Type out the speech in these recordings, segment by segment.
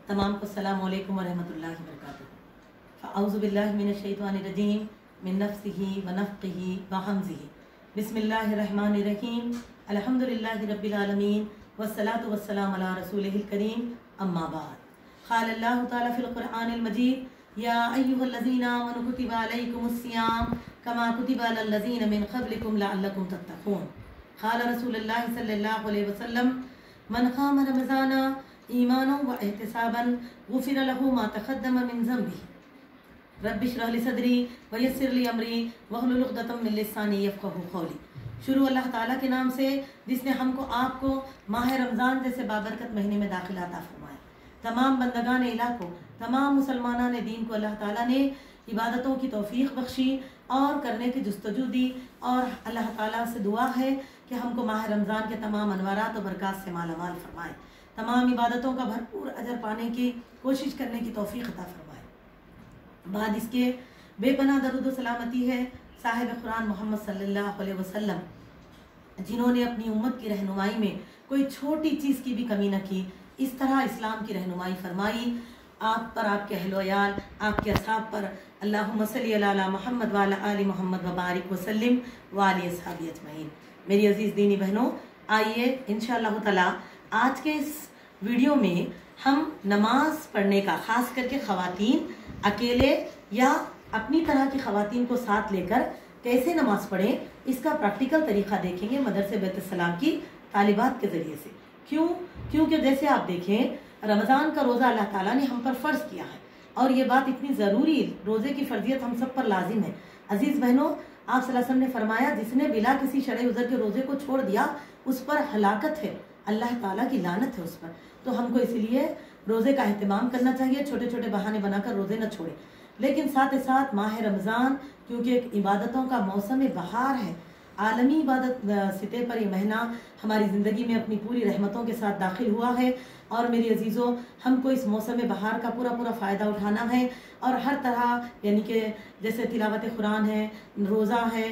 तमाम को अस्सलामु अलैकुम व रहमतुल्लाहि व बरकातुहू। अऊज़ु बिल्लाहि मिनश शैतानिर रजीम मिन नफ्सिही व नफ्ख़िही व हम्ज़िही। बिस्मिल्लाहिर रहमानिर रहीम। अल्हम्दुलिल्लाहि रब्बिल आलमीन वस्सलातु वस्सलामु अला रसूलिहिल करीम। अम्मा बाद। क़ाल अल्लाहु तआला फ़िल क़ुरआनिल मजीद या अय्युहल्लज़ीना आमनू कुतिबा अलैकुमुस्सियाम कमा कुतिबा अलल लज़ीना मिन क़ब्लिकुम लअल्लकुम तत्तक़ून। क़ाल रसूलुल्लाहि सल्लल्लाहु अलैहि वसल्लम मन क़ाम रमज़ाना ईमानन व एहतिसाबन गुफ़िर लहू मा तक़द्दम मिन ज़ंबिही रब्बि इश्रह ली सदरी व यस्सिर ली अमरी वहलुल उक़दतम मिन लिसानी यफ़क़हू क़ौली। शुरू अल्लाह ताला के नाम से जिसने हमको आपको माह रमज़ान जैसे बाबरकत महीने में दाखिला अता फरमाया। तमाम बंदगान इलाह को, तमाम मुसलमानान दीन को अल्लाह ताला ने इबादतों की तौफीक बख्शी और करने की जुस्तजू दी। और अल्लाह ताला से दुआ है कि हमको माह रमज़ान के तमाम अनवारात और बरक़ात से मालामाल फरमाए, तमाम इबादतों का भरपूर अजर पाने की कोशिश करने की तौफीक अता फरमाए। बाद इसके बेपनाह दरूद व सलामती है साहिब कुरान मोहम्मद सल्लल्लाहु अलैहि वसल्लम, जिन्होंने अपनी उम्मत की रहनुमाई में कोई छोटी चीज़ की भी कमी न की। इस तरह इस्लाम की रहनुमाई फरमाई। आप पर, आपके अहल-ओ-याल, आपके असहाब पर अल्लाहुम्मा सल्ली अला मुहम्मद व अला आलि मुहम्मद व बारिक वसल्लिम व आलि अस्हाबी अजमईन। मेरी अजीज़ दीनी बहनों, आइए इंशाअल्लाह ताला आज के इस वीडियो में हम नमाज पढ़ने का, ख़ास करके ख़वातीन अकेले या अपनी तरह की ख़वातीन को साथ लेकर कैसे नमाज पढ़ें, इसका प्रैक्टिकल तरीक़ा देखेंगे मदरसे बैतुस्सलाम की तालिबात के ज़रिए से। क्योंकि जैसे आप देखें, रमज़ान का रोज़ा अल्लाह ताला ने हम पर फ़र्ज़ किया है और ये बात इतनी ज़रूरी, रोज़े की फ़र्जियत हम सब पर लाजिम है। अजीज़ बहनों, आप सल्लल्लाहु अलैहि वसल्लम ने फरमाया, जिसने बिला किसी शरई उज़र के रोज़े को छोड़ दिया उस पर हलाकत है, अल्लाह ताला की लानत है उस पर। तो हमको इसलिए रोज़े का एहतमाम करना चाहिए, छोटे छोटे बहाने बनाकर रोज़े न छोड़े। लेकिन साथ ही साथ माह रमज़ान क्योंकि एक इबादतों का मौसम बहार है, आलमी इबादत सिते पर यह महीना हमारी ज़िंदगी में अपनी पूरी रहमतों के साथ दाखिल हुआ है। और मेरी अजीज़ों, हमको इस मौसम बहार का पूरा फ़ायदा उठाना है और हर तरह, यानी कि जैसे तिलावत कुरान है, रोज़ा है,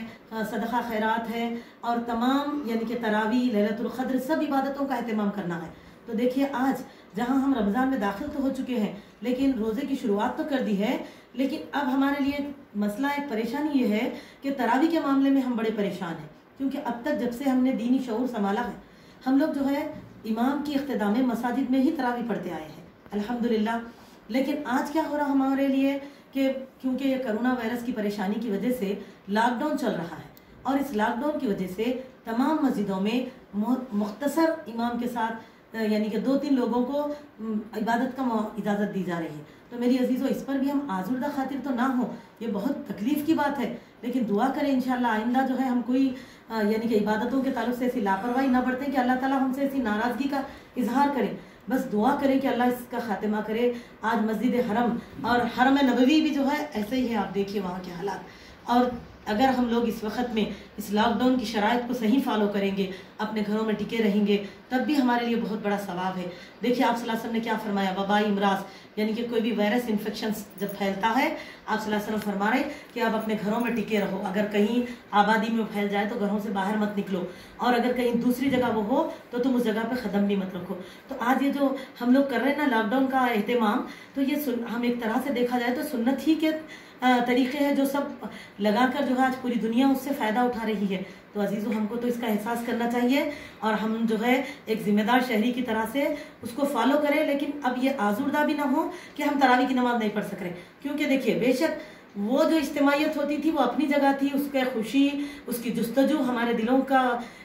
सदका खैरात है और तमाम यानी कि तरावी, लैलतुल क़द्र, सब इबादतों का एहतमाम करना है। तो देखिए, आज जहाँ हम रमज़ान में दाखिल तो हो चुके हैं, लेकिन रोज़े की शुरुआत तो कर दी है, लेकिन अब हमारे लिए मसला, एक परेशानी ये है कि तरावी के मामले में हम बड़े परेशान हैं। क्योंकि अब तक जब से हमने दीनी शऊर संभाला है, हम लोग जो है इमाम की इख्तिदा में मसाजिद में ही तरावी पढ़ते आए हैं, अल्हम्दुलिल्लाह। लेकिन आज क्या हो रहा हमारे लिए कि क्योंकि ये कोरोना वायरस की परेशानी की वजह से लॉकडाउन चल रहा है और इस लॉकडाउन की वजह से तमाम मस्जिदों में मुख्तसर इमाम के साथ यानी कि 2-3 लोगों को इबादत का इजाज़त दी जा रही है। तो मेरी अजीज़ों, इस पर भी हम आज़ुर्दा खातिर तो ना हो, ये बहुत तकलीफ़ की बात है। लेकिन दुआ करें इंशाअल्लाह आइंदा जो है हम कोई यानी कि इबादतों के ताल्लुक़ से ऐसी लापरवाही ना बरतें कि अल्लाह ताला हमसे ऐसी नाराज़गी का इजहार करें। बस दुआ करें कि अल्लाह इसका खात्मा करे। आज मस्जिद हरम और हरम नबवी भी जो है ऐसे ही है, आप देखिए वहाँ के हालात। और अगर हम लोग इस वक्त में इस लॉकडाउन की शराइत को सही फॉलो करेंगे, अपने घरों में टिके रहेंगे, तब भी हमारे लिए बहुत बड़ा सवाब है। देखिए, आप सल्लल्लाहु अलैहि वसल्लम ने क्या फरमाया, वबाई इमराज, यानी कि कोई भी वायरस इन्फेक्शन जब फैलता है, आप सल्लल्लाहु अलैहि वसल्लम फरमा रहे कि आप अपने घरों में टिके रहो। अगर कहीं आबादी में फैल जाए तो घरों से बाहर मत निकलो, और अगर कहीं दूसरी जगह वो हो तो तुम उस जगह पे कदम भी मत रखो। तो आज ये जो हम लोग कर रहे हैं ना लॉकडाउन का एहतमाम, तो ये हम एक तरह से देखा जाए तो सुन्नत ही के तरीके हैं जो सब लगाकर जो है आज पूरी दुनिया उससे फ़ायदा उठा रही है। तो अजीज़ों, हमको तो इसका एहसास करना चाहिए और हम जो है एक ज़िम्मेदार शहरी की तरह से उसको फॉलो करें। लेकिन अब ये आज़ुर्दा भी ना हो कि हम तरावी की नमाज़ नहीं पढ़ सक रहे। क्योंकि देखिए, बेशक वो जो इज्तिमाइयत होती थी वो अपनी जगह थी, उसके खुशी, उसकी जुस्तजू, हमारे दिलों का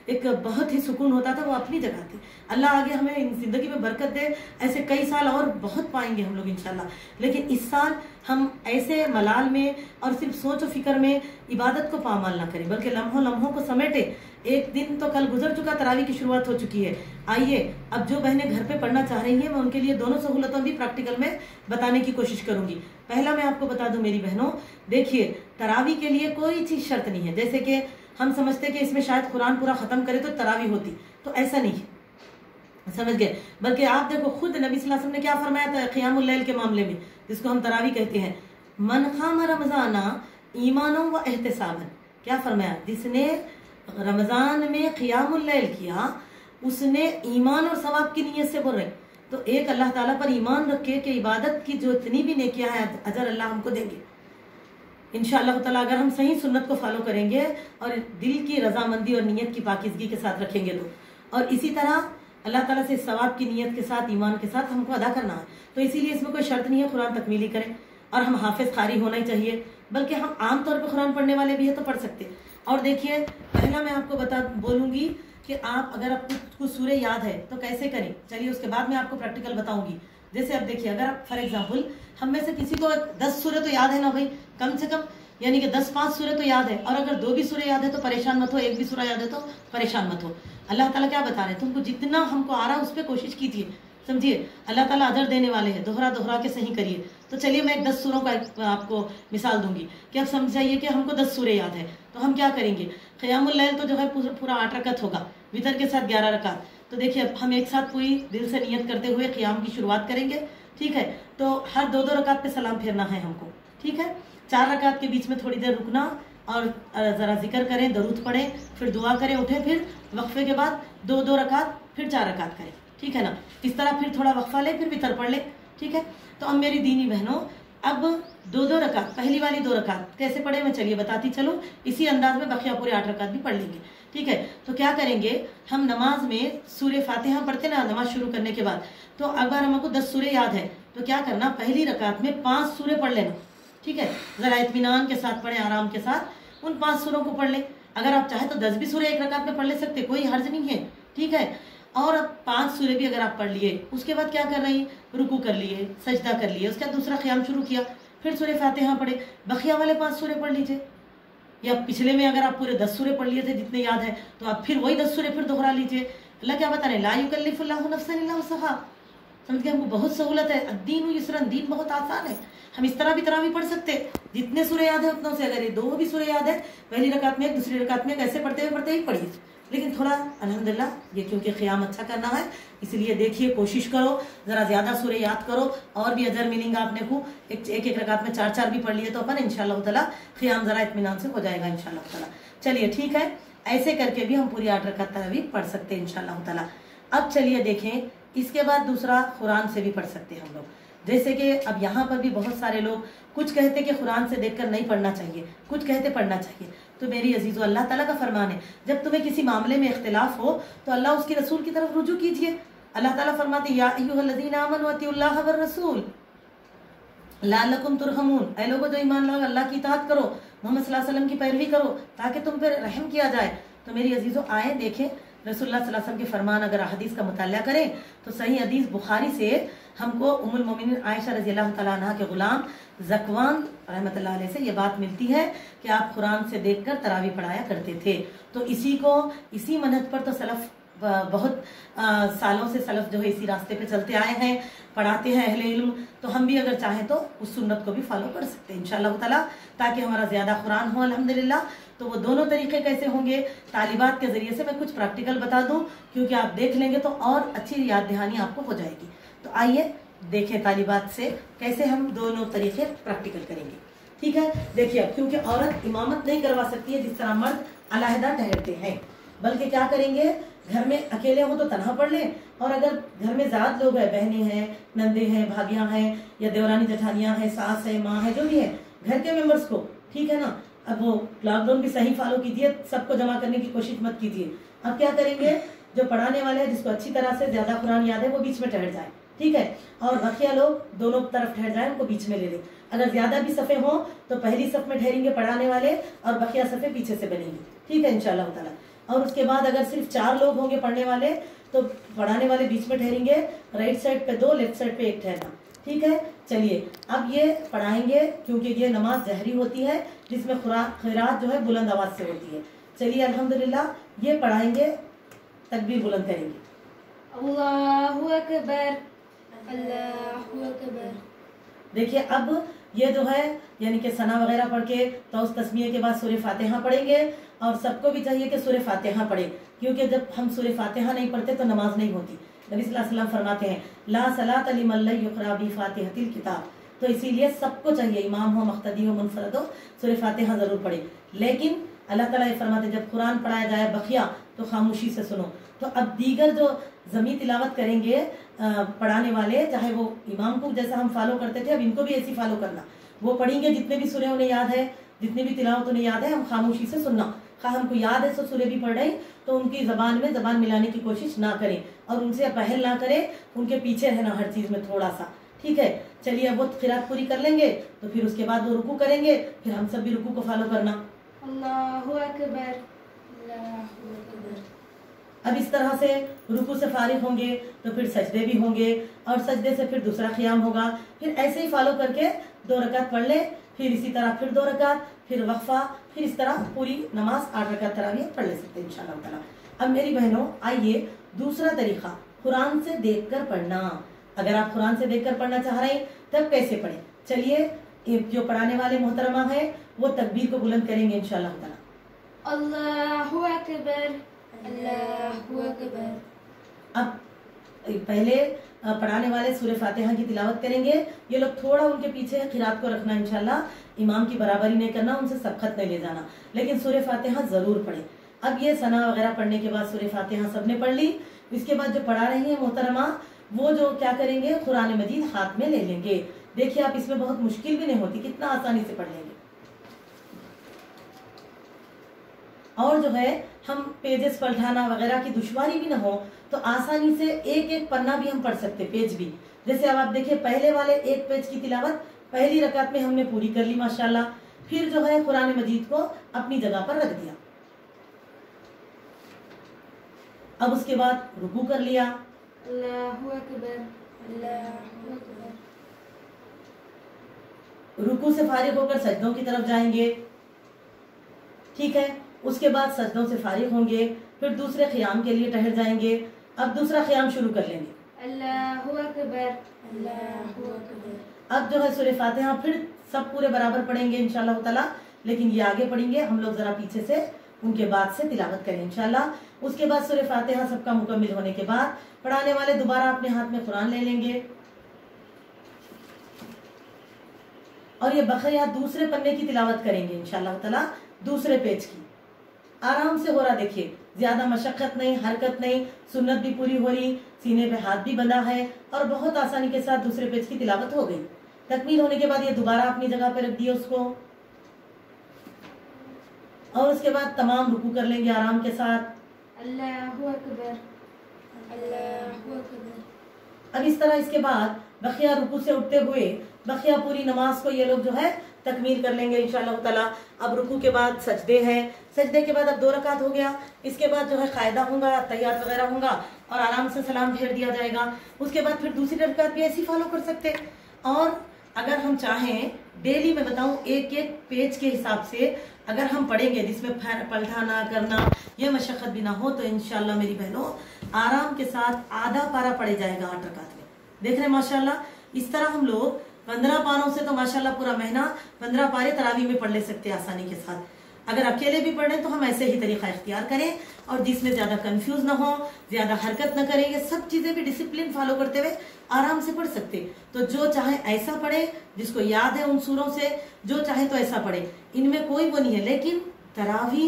एक बहुत ही सुकून होता था, वो अपनी जगह थी। अल्लाह आगे हमें इन ज़िंदगी में बरकत दे, ऐसे कई साल और बहुत पाएंगे हम लोग इंशाल्लाह। लेकिन इस साल हम ऐसे मलाल में और सिर्फ सोच व फिक्र में इबादत को पामाल ना करें, बल्कि लम्हों को समेटे। एक दिन तो कल गुजर चुका, तरावी की शुरुआत हो चुकी है। आइए, अब जो बहनें घर पे पढ़ना चाह रही हैं, मैं उनके लिए दोनों सहूलतों भी प्रैक्टिकल में बताने की कोशिश करूंगी। पहला मैं आपको बता दूं मेरी बहनों, देखिए, तरावी के लिए कोई चीज़ शर्त नहीं है। जैसे कि हम समझते कि इसमें शायद कुरान पूरा ख़त्म करे तो तरावी होती, तो ऐसा नहीं है, समझ गए। बल्कि आप देखो, खुद नबी सल्लल्लाहु अलैहि वसल्लम ने क्या फरमाया था क़ियामुल लैल के मामले में, जिसको हम तरावी कहते हैं, मन क़ाम रमज़ाना ईमानन व एहतिसाबन। क्या फरमाया? जिसने रमज़ान में क़ियामुल लैल किया, उसने ईमान और सवाब की नीयत से बोल रहे। تو ایک اللہ تعالیٰ پر ایمان رکھے کہ عبادت کی جو اتنی بھی نیکیاں ہیں اجر اللہ ہم کو دیں گے انشاءاللہ تعالیٰ، اگر ہم صحیح سنت کو فالو کریں گے اور دل کی رضامندی اور نیت کی پاکیزگی کے ساتھ رکھیں گے تو، اور اسی طرح اللہ تعالیٰ سے ثواب کی نیت کے ساتھ ایمان کے ساتھ ہم کو ادا کرنا ہے. تو اسی لیے اس میں کوئی شرط نہیں ہے قرآن تکمیلی کریں اور ہم حافظ قاری ہونا ہی چاہیے، بلکہ ہم عام طور پہ قرآن پڑھنے والے بھی ہیں تو پڑھ سکتے. اور دیکھیے پہلا میں آپ کو بولوں گی کہ آپ اگر آپ کو سورہ یاد ہے تو کیسے کریں. چلیے اس کے بعد میں آپ کو پریکٹیکل بتاؤں گی. جیسے اب دیکھیے اگر آپ فار ایگزامپل ہم میں سے کسی کو 10 سورہ تو یاد ہے نا بھائی، کم سے کم یعنی کہ 10-5 سورہ تو یاد ہے، اور اگر 2 بھی سورہ یاد ہے تو پریشان مت ہو، 1 بھی سورہ یاد ہے تو پریشان مت ہو. اللہ تعالیٰ کیا بتا رہے ہیں، تم کو جتنا ہم کو آ رہا ہے اس پہ کوشش کیجیے، سمجھیے اللہ تعالیٰ اجر دینے والے ہیں. دوہرا کے صحیح کریے. تو چلیے میں 10 سوروں کا آپ کو مثال دوں گی کہ اب سمجھائیے کہ ہم کو 10 سورہ یاد ہے تو ہم کیا کریں گے. قیام اللیل تو جو ہے پورا 8 رکعت ہوگا، وتر کے ساتھ 11 رکعت. تو دیکھیے اب ہم ایک ساتھ پوری دل سے نیت کرتے ہوئے قیام کی شروعات کریں گے، ٹھیک ہے. تو ہر 2 رکعت پہ سلام پھیرنا ہے ہم کو، ٹھیک ہے. 4 رکعت کے بیچ میں تھوڑی دیر رکنا اور ذرا ذکر کریں، درود پڑھیں، پھر دعا کریں، اٹھیں، پھر وقفے کے بعد 2 رکعت، پھر 4 رکعت کریں، ٹھیک ہے نا. اس طرح پھر تھوڑا وقفہ لیں، پھر وتر پڑھ لیں، ٹھیک ہے. تو اب میری دینی بہنوں اب 2 رکعت، پہلی والی 2 رکعت کیسے پڑھیں میں چلیے بتاتی چلوں. اسی انداز میں بقیہ پورے 8 رکعت بھی پڑھ لیں گے، ٹھیک ہے. تو کیا کریں گے ہم نماز میں سورہ فاتحہ پڑھتے نا نماز شروع کرنے کے بعد. تو اگر ہم کو 10 سورہ یاد ہے تو کیا کرنا، پہلی رکعت میں 5 سورہ پڑھ لینا، ٹھیک ہے. ذرا اطمینان کے ساتھ پڑھیں، آرام کے ساتھ ان 5 سوروں کو پڑھ لیں. اگر آپ چاہیں تو 10 بھی سورہ ایک رکعت میں پڑھ لے سکتے، کوئی حرج نہیں ہے، ٹھیک ہے. اور اب 5 سورہ بھی اگر آپ پڑھ لیے، اس کے بعد کیا کر رہی، رکوع کر لیے، سجدہ کر لیے، اس کے بعد دوسرا قیام شروع کیا، پھر سورہ فاتحہ پڑھے، بقیہ والے 5 سورہ پڑھ لیجئے. یا پچھلے میں اگر آپ پورے 10 سورہ پڑھ لیے تھے جتنے یاد ہے تو آپ پھر وہی 10 سورہ پھر دوہرا لیجئے. اللہ کیا بتا رہے ہیں، لا یکلف اللہ نفسا الا وسعہا. سمجھ گئے، ہم کو بہت سہولت ہے. الدین یسرا، دین بہت آسان ہے. ہم اس طرح بھی پڑھ سکتے، جتنے سورہ یاد ہے اتنوں سے. اگر یہ 2 بھی سورہ یاد ہے، پہلی رکعت میں ایک، دوسری رکعت میں ایسے پڑھتے ہی پڑھیے. لیکن تھوڑا الحمدللہ یہ کیونکہ قیام اچھا کرنا ہے اس لیے دیکھیے کوشش کرو ذرا زیادہ سورہ یاد کرو، اور بھی اجر ملیں گا آپ نے کو. ایک رکعت میں 4 بھی پڑھ لیے تو اپن انشاءاللہ تعالیٰ قیام ذرا اطمینان سے ہو جائے گا انشاءاللہ تعالیٰ. چلیے ٹھیک ہے، ایسے کر کے بھی ہم پوری 8 رکعت تراویح پڑھ سکتے ہیں انشاءاللہ تعالیٰ. اب چلیے دیکھیں اس کے بعد دوسرا قرآن سے بھی پڑھ سکتے ہیں ہم لوگ. جیسے کہ اب یہاں پر بھی بہت سارے لوگ کچھ کہتے کہ قرآن سے دیکھ کر نہیں پڑھنا چاہیے، کچھ کہتے پڑھنا چاہیے. تو میری عزیزو اللہ تعالیٰ کا فرمان ہے جب تمہیں کسی معاملے میں اختلاف ہو تو اللہ اس کے رسول کی طرف رجوع کیجیے. اللہ تعالیٰ فرماتے یا ایھا الذین آمنوا اطیعوا اللہ والرسول لعلکم ترحمون. اے لوگوں جو ایمان لاؤ اللہ کی اطاعت کرو، محمد صلی اللہ علیہ وسلم کی پیروی کرو تاکہ تم پر رحم کیا جائے. تو میری عزیزو آئیں دیکھیں رسول اللہ صلی اللہ علیہ وسلم کے فرمان، اگر احادیث کا مطالعہ کریں تو صحیح حدیث بخاری سے ہم کو ام المومنین عائشہ رضی اللہ تعالیٰ عنہ کے غلام ذکوان رحمۃ اللہ علیہ سے یہ بات ملتی ہے کہ آپ قرآن سے دیکھ کر تراویح پڑھایا کرتے تھے. تو اسی منہج پر تو سلف بہت سالوں سے سلف جو ہے اسی راستے پہ چلتے آئے ہیں، پڑھاتے ہیں اہل علم. تو ہم بھی اگر چاہیں تو اس سنت کو بھی فالو کر سکتے ہیں انشاءاللہ تعالیٰ تاکہ ہمارا زیادہ قرآن ہو الحمدللہ. تو وہ دونوں طریقے کیسے ہوں گے، طالبات کے ذریعے سے میں کچھ پریکٹیکل بتا دوں کیونکہ آپ دیکھ لیں گے تو اور اچھی یاد دہانی آپ کو ہو جائے گی. تو آئیے دیکھیں طالبات سے کیسے ہم دونوں طریقے پریکٹیکل کریں گے. ٹھیک ہے، دیکھیے اب کیونکہ عورت امامت نہیں کروا سکتی ہے جس طرح مرد علیحدہ ٹھہرتے ہیں، بلکہ کیا کریں گے گھر میں اکیلے ہوں تو تنہا پڑھ لیں، اور اگر گھر میں زیادہ لوگ ہیں، بہنیں ہیں، نندے ہیں، بھابیاں ہیں، یا دیورانی جٹھانیاں ہیں، ساس ہے، ماں ہے، جو بھی ہے گھر کے ممبرس کو، ٹھیک ہے نا. اب وہ لاک ڈاؤن بھی صحیح فالو کیجیے، سب کو جمع کرنے کی کوشش مت کیجیے. اب کیا کریں گے، جو پڑھانے والے ہیں جس کو اچھی طرح سے زیادہ قرآن یاد ہے وہ بیچ میں ٹھہر جائے، ٹھیک ہے، اور بقیہ لوگ دونوں طرف ٹھہر جائیں، ان کو بیچ میں لے لیں. اگر زیادہ بھی صفیں ہوں تو پہلی صف میں ٹھہریں گے پڑھانے والے اور بقیہ صفیں پیچھے سے بنیں گی، ٹھیک ہے انشاءاللہ تعالیٰ. اور اس کے بعد اگر صرف 4 لوگ ہوں گے پڑھنے والے تو پڑھانے والے بیچ میں ٹھہریں گے، رائٹ سائڈ پہ 2، لیفٹ سائڈ پہ 1 ٹھہرنا، ٹھیک ہے. چلیے اب یہ پڑھائیں گے کیونکہ یہ نماز جہری ہوتی ہے جس میں قرات جو ہے بلند آواز سے ہوتی ہے. چلیے الحمدللہ یہ پڑھائیں گے، تکبیر بلند کریں گے. اللہ اکبر، اللہ اکبر. دیکھیے اب یہ جو ہے یعنی کہ ثنا وغیرہ پڑھ کے تو اس تسمیہ کے بعد سورہ فاتحہ پڑھیں گے، اور سب کو بھی چاہیے کہ سورہ فاتحہ پڑھیں کیونکہ جب ہم سورہ فاتحہ نہیں پڑھتے تو نماز نہیں ہوتی. نبی صلی اللہ علیہ وسلم فرماتے ہیں لا صلاۃ لمن لا یقرأ بفاتحۃ الکتاب. تو اسی لیے سب کو چاہیے، امام ہو، مقتدی ہو، منفرد ہو، سورہ فاتحہ ضرور پڑھے. لیکن اللہ تعالیٰ یہ فرماتے ہیں جب قرآن پڑھایا جائے بقیہ تو خاموشی سے سنو. تو اب دیگر جو ज़मी तिलावत करेंगे पढ़ाने वाले, चाहे वो इमाम को जैसा हम फॉलो करते थे अब इनको भी ऐसी फॉलो करना। वो पढ़ेंगे जितने भी सूरे उन्हें याद है, जितनी भी तिलावत उन्हें याद है, हम खामोशी से सुनना। हमको याद है सो सूरे भी पढ़ रहे तो उनकी जबान में जबान मिलाने की कोशिश ना करें और उनसे पहल ना करें, उनके पीछे रहना हर चीज में थोड़ा सा। ठीक है, चलिए अब वो क़िरात पूरी कर लेंगे तो फिर उसके बाद वो रुकू करेंगे, फिर हम सब भी रुकू को फॉलो करना। अल्लाहु अकबर, अल्लाहु अकबर। अब इस तरह से रुकू से फारिग होंगे तो फिर सजदे भी होंगे और सजदे से फिर दूसरा क़ियाम होगा। फिर ऐसे ही फॉलो करके 2 रकात पढ़ ले, फिर इसी तरह फिर 2 रकात, फिर वक्फा, फिर इस तरह पूरी नमाज 8 रकात तरावीह पढ़ ले सकते हैं इंशाअल्लाह ताला। अब मेरी बहनों आइए दूसरा तरीका कुरान से देखकर पढ़ना। अगर आप कुरान से देखकर पढ़ना चाह रहे हैं तब कैसे पढ़ें? चलिए जो पढ़ाने वाले मोहतरमा है वो तकबीर को बुलंद करेंगे इंशाअल्लाह ताला। अल्लाहु अकबर, अल्लाहु अकबर। अब पहले पढ़ाने वाले सूरह फातिहा की तिलावत करेंगे। ये लोग थोड़ा उनके पीछे क़िरात को रखना इंशाल्लाह, इमाम की बराबरी नहीं करना, उनसे सबकत नहीं ले जाना, लेकिन सूरह फातिहा जरूर पढ़े। अब ये सना वगैरह पढ़ने के बाद सूरह फातिहा सबने पढ़ ली। इसके बाद जो पढ़ा रही है मोहतरमा वो जो क्या करेंगे, कुरान मजीद हाथ में ले लेंगे। देखिए आप इसमें बहुत मुश्किल भी नहीं होती, कितना आसानी से पढ़ लेंगे। और जो है हम पेजेस पलटाना वगैरह की दुश्वारी भी ना हो तो आसानी से एक एक पन्ना भी हम पढ़ सकते, पेज भी। जैसे अब आप देखिए पहले वाले 1 पेज की तिलावत पहली रकात में हमने पूरी कर ली माशाल्लाह। फिर जो है कुरान मजीद को अपनी जगह पर रख दिया। अब उसके बाद रुकू कर लिया, अल्लाहु अकबर, अल्लाहु अकबर। रुकू से फारिग होकर सजदों की तरफ जाएंगे। ठीक है, उसके बाद सजदों से फारिग होंगे, फिर दूसरे क़ियाम के लिए ठहर जाएंगे। अब दूसरा क़ियाम शुरू कर लेंगे। अल्लाहु अकबर, अल्लाहु अकबर। अब जो है सूरह फातिहा फिर सब पूरे बराबर पढ़ेंगे इंशाअल्लाह ताला, लेकिन ये आगे पढ़ेंगे, हम लोग जरा पीछे से उनके बाद से तिलावत करें इंशाअल्लाह। उसके बाद सूरह फातिहा सबका मुकम्मिल होने के बाद पढ़ाने वाले दोबारा अपने हाथ में कुरान ले लेंगे और ये बखरिया दूसरे पन्ने की तिलावत करेंगे इंशाअल्लाह ताला, दूसरे पेज की। आराम से हो रहा, देखिए ज्यादा मशक्कत नहीं, हरकत नहीं, सुन्नत भी पूरी हो रही, सीने पे हाथ भी बंधा है और बहुत आसानी के साथ दूसरे पेज की तिलावत हो गई। तकमील होने के बाद ये दोबारा अपनी जगह पे रख दिए उसको और उसके बाद तमाम रुकू कर लेंगे आराम के साथ। अल्लाहु अकबर, अल्लाहु अकबर। अब इस तरह इसके बाद बखिया रुकू से उठते हुए बखिया पूरी नमाज को ये लोग जो है तकमील कर लेंगे इंशाअल्लाह ताला। अब रुकू के बाद सजदे हैं, सजदे के बाद अब 2 रकात हो गया। इसके बाद जो है कायदा होगा, तहियात वगैरह होगा और आराम से सलाम फेर दिया जाएगा। उसके बाद फिर दूसरी रकात भी ऐसी फॉलो कर सकते। और अगर हम चाहें डेली में बताऊं एक एक पेज के हिसाब से अगर हम पढ़ेंगे जिसमें पलटाना करना ये मशक्कत भी ना हो तो इंशाअल्लाह मेरी बहनों आराम के साथ आधा पारा पढ़े जाएगा 8 रकात में। देख रहे हैं माशाल्लाह, इस तरह हम लोग 15 पारों से तो माशाल्लाह पूरा महीना 15 पारे तरावी में पढ़ ले सकते हैं आसानी के साथ। अगर अकेले भी पढ़े तो हम ऐसे ही तरीका इख्तियार करें और जिसमें ज्यादा कंफ्यूज ना हो, ज्यादा हरकत ना करें, ये सब चीजें भी डिसिप्लिन फॉलो करते हुए आराम से पढ़ सकते। तो जो चाहे ऐसा पढ़े, जिसको याद है उन सूरों से, जो चाहे तो ऐसा पढ़े, इनमें कोई वो नहीं है, लेकिन तरावी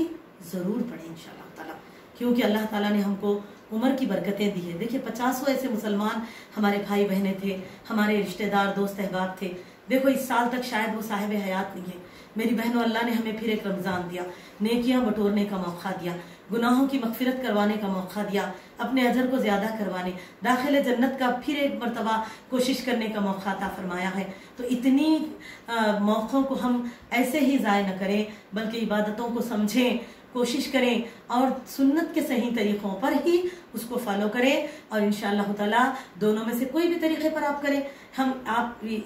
जरूर पढ़े इंशाअल्लाह ताला, क्योंकि अल्लाह ताला ने हमको उम्र की बरकतें दी है। देखिए 50 ऐसे मुसलमान हमारे भाई बहनें थे, हमारे रिश्तेदार दोस्त अहबाब थे। देखो इस साल तक शायद वो साहिब हयात नहीं है। मेरी बहनों अल्लाह ने हमें फिर एक रमजान दिया, नेकियां बटोरने का मौका दिया, गुनाहों की मगफिरत करवाने का मौका दिया, अपने अजर को ज्यादा करवाने, दाखिले जन्नत का फिर एक मरतबा कोशिश करने का मौका अता फरमाया है। तो इतनी मौक़ों को हम ऐसे ही ज़ाय न करें, बल्कि इबादतों को समझें, कोशिश करें और सुन्नत के सही तरीक़ों पर ही उसको फॉलो करें। और इंशाअल्लाह ताला दोनों में से कोई भी तरीके पर आप करें। आप ये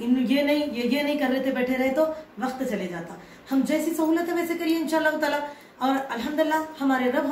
नहीं कर रहे थे, बैठे रहे तो वक्त चले जाता। हम जैसी सहूलत है वैसे करिए इंशाअल्लाह ताला और अल्हम्दुलिल्लाह हमारे रब